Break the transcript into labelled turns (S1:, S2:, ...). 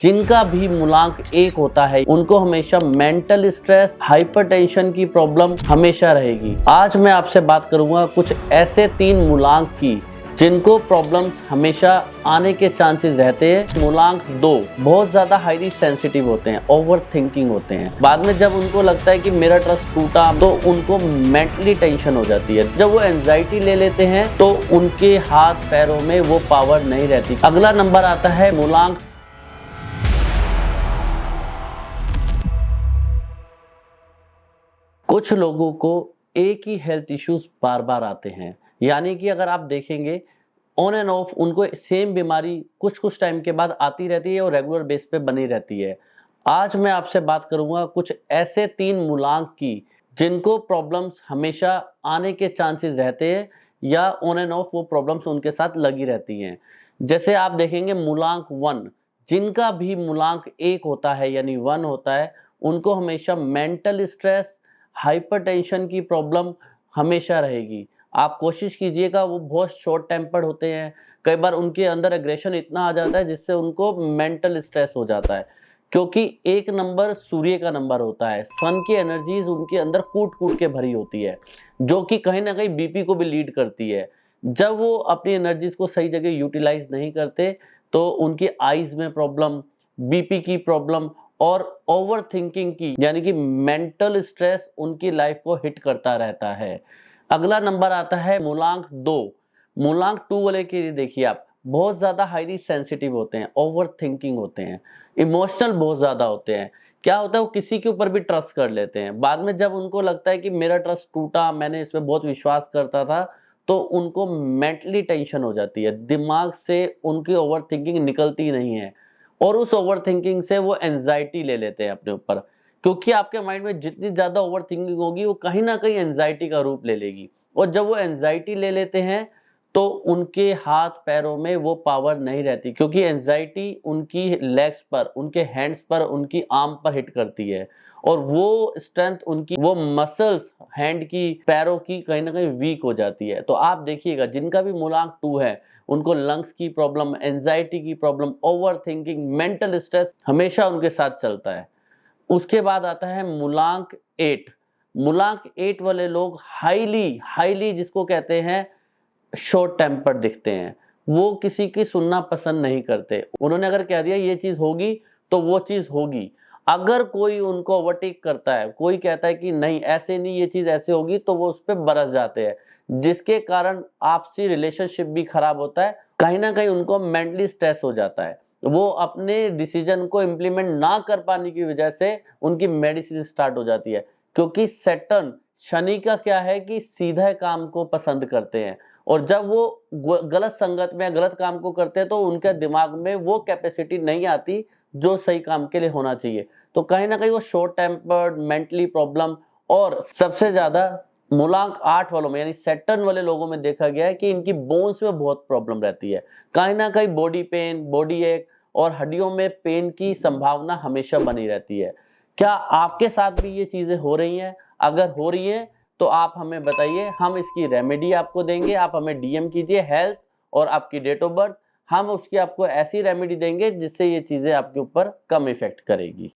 S1: जिनका भी मूलांक 1 होता है उनको हमेशा मेंटल स्ट्रेस, हाइपरटेंशन की प्रॉब्लम हमेशा रहेगी। आज मैं आपसे बात करूंगा कुछ ऐसे 3 मूलांक की जिनको प्रॉब्लम्स हमेशा आने के चांसेस रहते हैं। मूलांक 2 बहुत ज्यादा हाईली सेंसिटिव होते हैं, ओवर थिंकिंग होते हैं। बाद में जब उनको लगता है कि मेरा ट्रस्ट टूटा तो उनको मेंटली टेंशन हो जाती है। जब वो एंजाइटी ले लेते हैं तो उनके हाथ पैरों में वो पावर नहीं रहती। अगला नंबर आता है मूलांक। कुछ लोगों को एक ही हेल्थ इश्यूज बार बार आते हैं, यानी कि अगर आप देखेंगे ऑन एंड ऑफ उनको सेम बीमारी कुछ कुछ टाइम के बाद आती रहती है और रेगुलर बेस पे बनी रहती है। आज मैं आपसे बात करूंगा कुछ ऐसे 3 मूलांक की जिनको प्रॉब्लम्स हमेशा आने के चांसेस रहते हैं या ऑन एंड ऑफ वो प्रॉब्लम्स उनके साथ लगी रहती हैं। जैसे आप देखेंगे मूलांक 1, जिनका भी मूलांक 1 होता है यानी 1 होता है, उनको हमेशा मेंटल स्ट्रेस, हाइपरटेंशन की प्रॉब्लम हमेशा रहेगी। आप कोशिश कीजिएगा, वो बहुत शॉर्ट टेम्पर्ड होते हैं। कई बार उनके अंदर एग्रेशन इतना आ जाता है जिससे उनको मेंटल स्ट्रेस हो जाता है, क्योंकि 1 नंबर सूर्य का नंबर होता है। सन की एनर्जीज उनके अंदर कूट कूट के भरी होती है, जो कि कहीं ना कहीं बीपी को भी लीड करती है। जब वो अपनी एनर्जीज को सही जगह यूटिलाइज नहीं करते तो उनकी आईज में प्रॉब्लम, बीपी की प्रॉब्लम और ओवर थिंकिंग की यानी कि मेंटल स्ट्रेस उनकी लाइफ को हिट करता रहता है। अगला नंबर आता है मूलांक 2। मूलांक 2 वाले के देखिए, आप बहुत ज्यादा हाईली सेंसिटिव होते हैं, ओवर थिंकिंग होते हैं, इमोशनल बहुत ज्यादा होते हैं। क्या होता है, वो किसी के ऊपर भी ट्रस्ट कर लेते हैं। बाद में जब उनको लगता है कि मेरा ट्रस्ट टूटा, मैंने इसमें बहुत विश्वास करता था, तो उनको मेंटली टेंशन हो जाती है। दिमाग से उनकी ओवर थिंकिंग निकलती नहीं है और उस ओवर थिंकिंग से वो एंजाइटी ले लेते हैं अपने ऊपर, क्योंकि आपके माइंड में जितनी ज्यादा ओवर थिंकिंग होगी वो कहीं ना कहीं एंजाइटी का रूप ले लेगी। और जब वो एंजाइटी ले लेते हैं तो उनके हाथ पैरों में वो पावर नहीं रहती, क्योंकि एंजाइटी उनकी लेग्स पर, उनके हैंड्स पर, उनकी आर्म पर हिट करती है और वो स्ट्रेंथ उनकी, वो मसल्स हैंड की, पैरों की कहीं ना कहीं वीक हो जाती है। तो आप देखिएगा, जिनका भी मूलांक 2 है उनको लंग्स की प्रॉब्लम, एंजाइटी की problem, over thinking, mental stress हमेशा उनके साथ चलता है। उसके बाद आता है मूलांक 8। मूलांक 8 वाले लोग हाईली हाईली जिसको कहते हैं शॉर्ट टेम्पर दिखते हैं। वो किसी की सुनना पसंद नहीं करते। उन्होंने अगर कह दिया ये चीज होगी तो वो चीज होगी। अगर कोई उनको ओवरटेक करता है, कोई कहता है कि नहीं ऐसे नहीं, ये चीज ऐसे होगी, तो वो उस पर बरस जाते हैं, जिसके कारण आपसी रिलेशनशिप भी खराब होता है। कहीं ना कहीं उनको मेंटली स्ट्रेस हो जाता है। वो अपने डिसीजन को इम्प्लीमेंट ना कर पाने की वजह से उनकी मेडिसिन स्टार्ट हो जाती है, क्योंकि सैटर्न, शनि का क्या है कि सीधा काम को पसंद करते हैं और जब वो गलत संगत में गलत काम को करते हैं तो उनके दिमाग में वो कैपेसिटी नहीं आती जो सही काम के लिए होना चाहिए। तो कहीं ना कहीं वो शॉर्ट टेम्पर्ड, मेंटली प्रॉब्लम, और सबसे ज्यादा मूलांक 8 वालों में यानी सैटर्न वाले लोगों में देखा गया है कि इनकी बोन्स में बहुत प्रॉब्लम रहती है। कहीं ना कहीं बॉडी पेन, बॉडी एक और हड्डियों में पेन की संभावना हमेशा बनी रहती है। क्या आपके साथ भी ये चीजें हो रही हैं? अगर हो रही है तो आप हमें बताइए, हम इसकी रेमेडी आपको देंगे। आप हमें डीएम कीजिए हेल्थ और आपकी डेट ऑफ बर्थ, हम उसकी आपको ऐसी रेमेडी देंगे जिससे ये चीजें आपके ऊपर कम इफेक्ट करेगी।